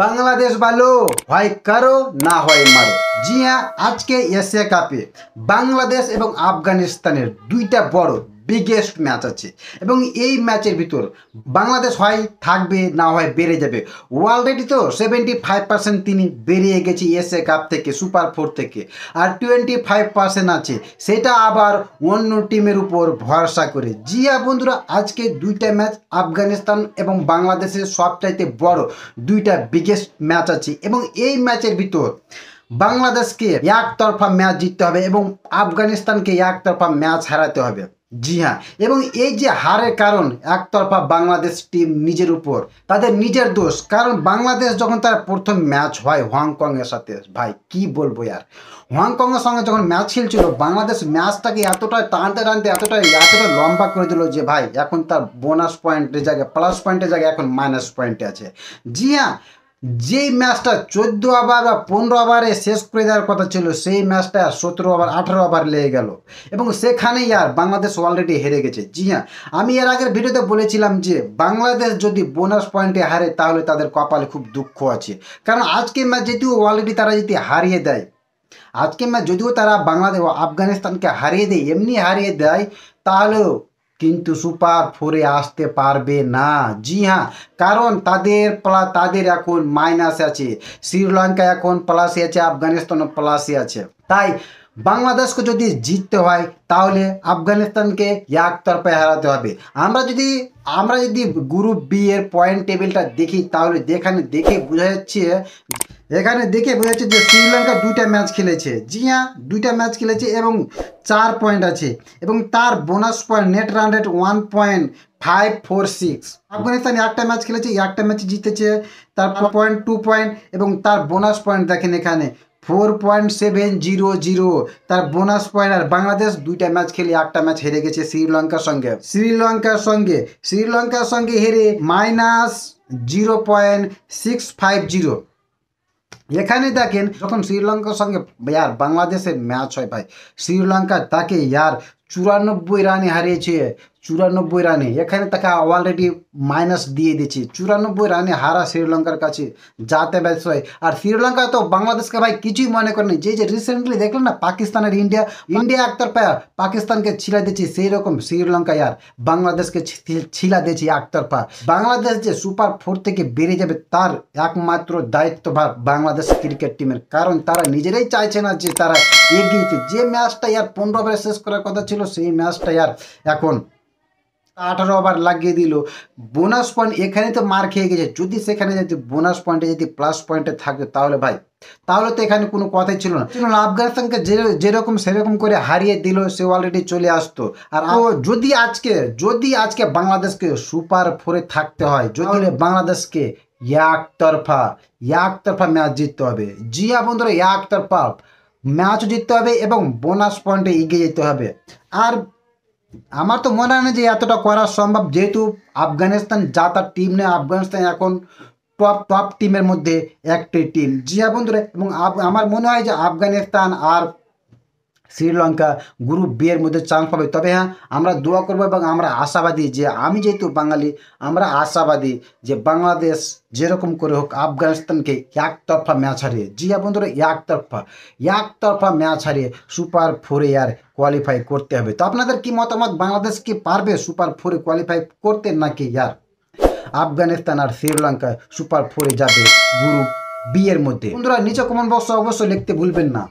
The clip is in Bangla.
বাংলাদেশ ভালো হয় কারো না হয় মারো। জি হ্যাঁ, আজকে এশিয়া কাপে বাংলাদেশ এবং আফগানিস্তানের দুইটা বড় বিগেস্ট ম্যাচ আছে এবং এই ম্যাচের ভিতর বাংলাদেশ হয় থাকবে না হয় বেড়ে যাবে। অলরেডি তো 75% তিনি বেরিয়ে গেছে এশিয়া কাপ থেকে, সুপার ফোর থেকে, আর 25% আছে সেটা আবার অন্য টিমের উপর ভরসা করে। জি হ্যাঁ বন্ধুরা, আজকে দুইটা ম্যাচ আফগানিস্তান এবং বাংলাদেশের সবচাইতে বড় দুইটা বিগেস্ট ম্যাচ আছে এবং এই ম্যাচের ভিতর বাংলাদেশকে একতরফা ম্যাচ জিততে হবে এবং আফগানিস্তানকে একতরফা ম্যাচ হারাতে হবে। জি হ্যাঁ, এবং এই যে হারের কারণ একতরফা বাংলাদেশ টিম নিজের উপর, তাদের নিজের দোষ। কারণ বাংলাদেশ যখন তার প্রথম ম্যাচ হয় হংকংয়ের সাথে, ভাই কি বলবো ইয়ার, হংকংয়ের সঙ্গে যখন ম্যাচ খেলছিল বাংলাদেশ ম্যাচটাকে এতটা টানতে টানতে এতটা লম্বা করে দিল যে ভাই এখন তার বোনাস পয়েন্টের জায়গায় প্লাস পয়েন্টের জায়গায় এখন মাইনাস পয়েন্টে আছে। জি হ্যাঁ, যেই ম্যাচটা 14 ওভার বা 15 ওভারে শেষ করে দেওয়ার কথা ছিল সেই ম্যাচটা 17 ওভার 18 ওভার লেগে গেল এবং সেখানেই আর বাংলাদেশ অলরেডি হেরে গেছে। জি হ্যাঁ, আমি এর আগের ভিডিওতে বলেছিলাম যে বাংলাদেশ যদি বোনাস পয়েন্টে হারে তাহলে তাদের কপালে খুব দুঃখ আছে। কারণ আজকে ম্যাচ যেহেতু অলরেডি তারা যদি হারিয়ে দেয়, আজকে ম্যাচ যদিও তারা বাংলাদেশ আফগানিস্তানকে হারিয়ে দেয়, এমনি হারিয়ে দেয়, তাহলেও কিন্তু সুপার ফোরে আসতে পারবে না। জি হ্যাঁ, কারণ তাদের এখন মাইনাসে আছে, শ্রীলঙ্কা এখন প্লাসে আছে, আফগানিস্তানও প্লাসে আছে। তাই বাংলাদেশকে যদি জিততে হয় তাহলে আফগানিস্তানকে একতরফায় হারাতে হবে। আমরা যদি গ্রুপ বি এর পয়েন্ট টেবিলটা দেখি তাহলে এখানে দেখে বোঝা যাচ্ছে যে শ্রীলঙ্কা দুইটা ম্যাচ খেলেছে। জি হ্যাঁ, দুইটা ম্যাচ খেলেছে এবং 4 পয়েন্ট আছে এবং তার bonus point net run rate 1.546। Afghanistan একটা ম্যাচ খেলেছে, একটা ম্যাচ জিতেছে, তার পয়েন্ট 2 পয়েন্ট এবং তার বোনাস পয়েন্ট দেখেন এখানে 4.700 তার বোনাস পয়েন্ট। আর বাংলাদেশ দুইটা ম্যাচ খেলে একটা ম্যাচ হেরে গেছে শ্রীলঙ্কার সঙ্গে হেরে -0.650। এখানে দেখেন যখন শ্রীলঙ্কার সঙ্গে বাংলাদেশের ম্যাচ হয় ভাই, শ্রীলঙ্কা তাকে 94 রানে হারিয়েছে, 94 রানে। এখানে তাকে অলরেডি মাইনাস দিয়ে দিচ্ছে। 94 রানে হারা শ্রীলঙ্কার কাছে যাতে ব্যাস হয়। আর শ্রীলঙ্কা তো বাংলাদেশকে ভাই কিছুই মনে করেনি। যে রিসেন্টলি দেখলেন না পাকিস্তানের ইন্ডিয়া একতরফা পাকিস্তানকে ছিলা দিচ্ছে, সেই রকম শ্রীলঙ্কা বাংলাদেশকে ছিলা দিয়েছে একতরফা। বাংলাদেশ যে সুপার ফোর থেকে বেরিয়ে যাবে তার একমাত্র দায়িত্বভার বাংলাদেশ ক্রিকেট টিমের। কারণ তারা নিজেরাই চাইছে না যে তারা এগিয়েছে। যে ম্যাচটা 15 ওভারে শেষ করার কথা ছিল সেই ম্যাচটা এখন 18 ওভার লাগিয়ে দিল। বোনাস পয়েন্ট এখানে তো মার খেয়ে গেছে। যদি সেখানে যদি বোনাস পয়েন্টে যদি প্লাস পয়েন্টে থাকতো তাহলে তো এখানে কোনো কথাই ছিল না। আফগানিস্তানকে যেরকম সেরকম করে হারিয়ে দিল, সে অলরেডি চলে আসতো। আর যদি আজকে বাংলাদেশকে সুপার ফোরে থাকতে হয়, যদি বাংলাদেশকে একতরফা ম্যাচ জিততে হবে। জি হ্যাঁ বন্ধুরা, একতরফা ম্যাচ জিততে হবে এবং বোনাস পয়েন্টে এগিয়ে যেতে হবে। আর আমার তো মনে হয় না যে এতটা করা সম্ভব, যেহেতু আফগানিস্তান যা তার টিম নেই, আফগানিস্তান এখন টপ টিমের মধ্যে একটি টিম। জি হ্যাঁ বন্ধুরা, এবং আমার মনে হয় যে আফগানিস্তান আর শ্রীলঙ্কা গ্রুপ বি এর মধ্যে চান্স পাবে। তবে হ্যাঁ, আমরা দোয়া করবো এবং আমরা আশাবাদী যে আমি যেহেতু বাঙালি, আমরা আশাবাদী যে বাংলাদেশ যেরকম করে হোক আফগানিস্তানকে একতরফা ম্যাচ হারিয়ে, জি হ্যাঁ বন্ধুরা, একতরফা ম্যাচ হারিয়ে সুপার ফোরে কোয়ালিফাই করতে হবে। তো আপনাদের কি মতামত, বাংলাদেশ কি পারবে সুপার ফোরে কোয়ালিফাই করতে, নাকি আফগানিস্তান আর শ্রীলঙ্কা সুপার ফোরে যাবে গ্রুপ বি এর মধ্যে? বন্ধুরা নিচে কমেন্ট বক্সে অবশ্যই লিখতে ভুলবেন না।